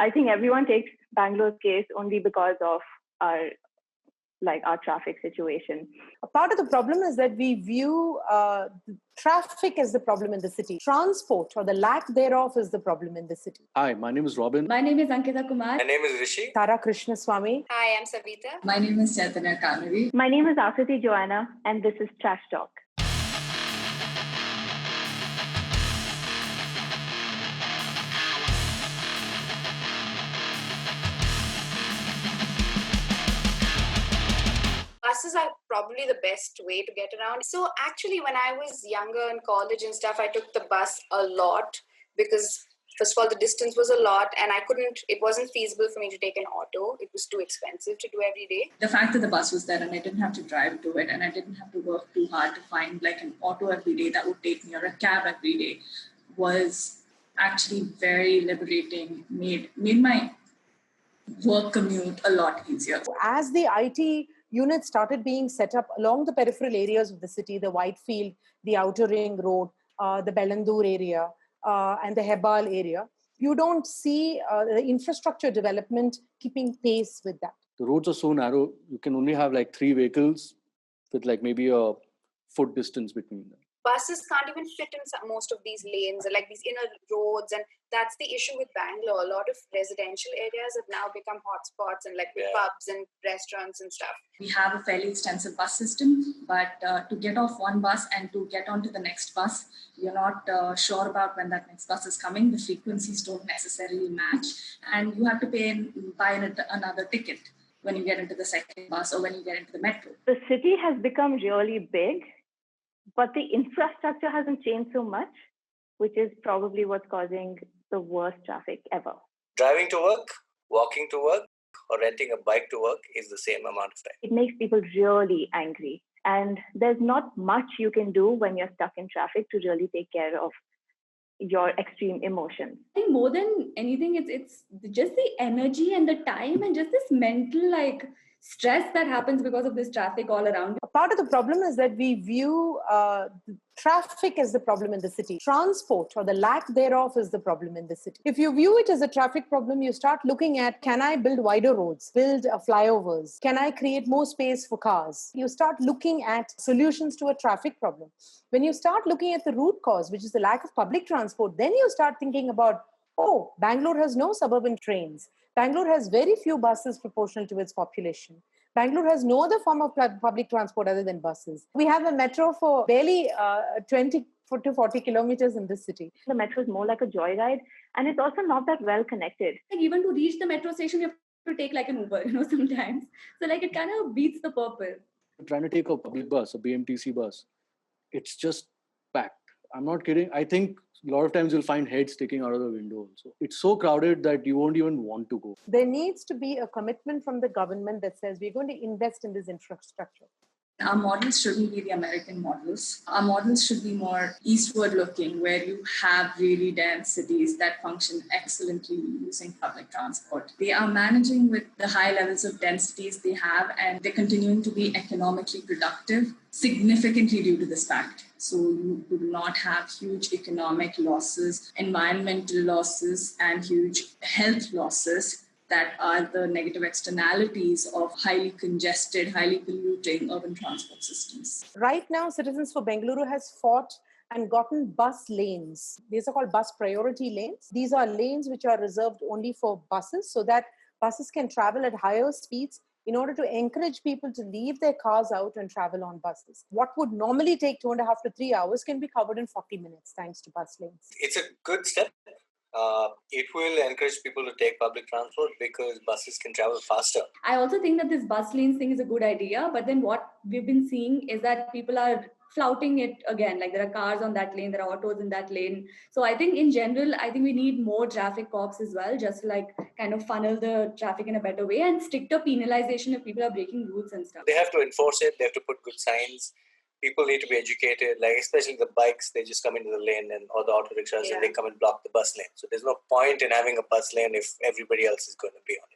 I think everyone takes Bangalore's case only because of our traffic situation. A part of the problem is that we view traffic as the problem in the city. Transport or the lack thereof is the problem in the city. Hi, my name is Robin. My name is Ankita Kumar. My name is Rishi. Tara Krishnaswamy. Hi, I'm Savita. My name is Chaitanya Kanuri. My name is Akriti Joanna, and this is Trash Talk. Buses are probably the best way to get around. So actually, when I was younger in college and stuff, I took the bus a lot because, first of all, the distance was a lot and it wasn't feasible for me to take an auto. It was too expensive to do every day. The fact that the bus was there and I didn't have to drive to it and I didn't have to work too hard to find like an auto every day that would take me or a cab every day was actually very liberating, made my work commute a lot easier. As the IT units started being set up along the peripheral areas of the city, the Whitefield, the Outer Ring Road, the Bengaluru area, and the Hebbal area, you don't see the infrastructure development keeping pace with that. The roads are so narrow, you can only have like 3 vehicles with like maybe a foot distance between them. Buses can't even fit in most of these lanes, like these inner roads, and that's the issue with Bangalore. A lot of residential areas have now become hotspots and like pubs and restaurants and stuff. We have a fairly extensive bus system, but to get off one bus and to get onto the next bus, you're not sure about when that next bus is coming. The frequencies don't necessarily match, and you have to buy another ticket when you get into the second bus or when you get into the metro. The city has become really big, but the infrastructure hasn't changed so much, which is probably what's causing the worst traffic ever. Driving to work, walking to work, or renting a bike to work is the same amount of time. It makes people really angry. And there's not much you can do when you're stuck in traffic to really take care of your extreme emotions. I think more than anything, it's just the energy and the time and just this mental stress that happens because of this traffic all around. A part of the problem is that we view traffic as the problem in the city. Transport or the lack thereof is the problem in the city. If you view it as a traffic problem, you start looking at, can I build wider roads, build flyovers? Can I create more space for cars? You start looking at solutions to a traffic problem. When you start looking at the root cause, which is the lack of public transport, then you start thinking about, oh, Bangalore has no suburban trains. Bangalore has very few buses proportional to its population. Bangalore has no other form of public transport other than buses. We have a metro for barely 20 to 40 kilometers in this city. The metro is more like a joyride, and it's also not that well connected. Even to reach the metro station, you have to take like an Uber, sometimes. So it kind of beats the purpose. Trying to take a public bus, a BMTC bus, it's just packed. I'm not kidding. I think a lot of times you'll find heads sticking out of the window also. It's so crowded that you won't even want to go. There needs to be a commitment from the government that says we're going to invest in this infrastructure. Our models shouldn't be the American models. Our models should be more eastward looking, where you have really dense cities that function excellently using public transport. They are managing with the high levels of densities they have, and they're continuing to be economically productive significantly due to this fact. So you would not have huge economic losses, environmental losses, and huge health losses that are the negative externalities of highly congested, highly polluting urban transport systems. Right now, Citizens for Bengaluru has fought and gotten bus lanes. These are called bus priority lanes. These are lanes which are reserved only for buses so that buses can travel at higher speeds in order to encourage people to leave their cars out and travel on buses. What would normally take 2.5 to 3 hours can be covered in 40 minutes thanks to bus lanes. It's a good step. It will encourage people to take public transport because buses can travel faster. I also think that this bus lanes thing is a good idea, but then what we've been seeing is that people are flouting it again. Like there are cars on that lane, there are autos in that lane. So I think in general, we need more traffic cops as well, just to kind of funnel the traffic in a better way and stricter penalization if people are breaking rules and stuff. They have to enforce it, they have to put good signs. People need to be educated, especially the bikes, they just come into the lane or the auto rickshaws and they come and block the bus lane. So there's no point in having a bus lane if everybody else is going to be on it.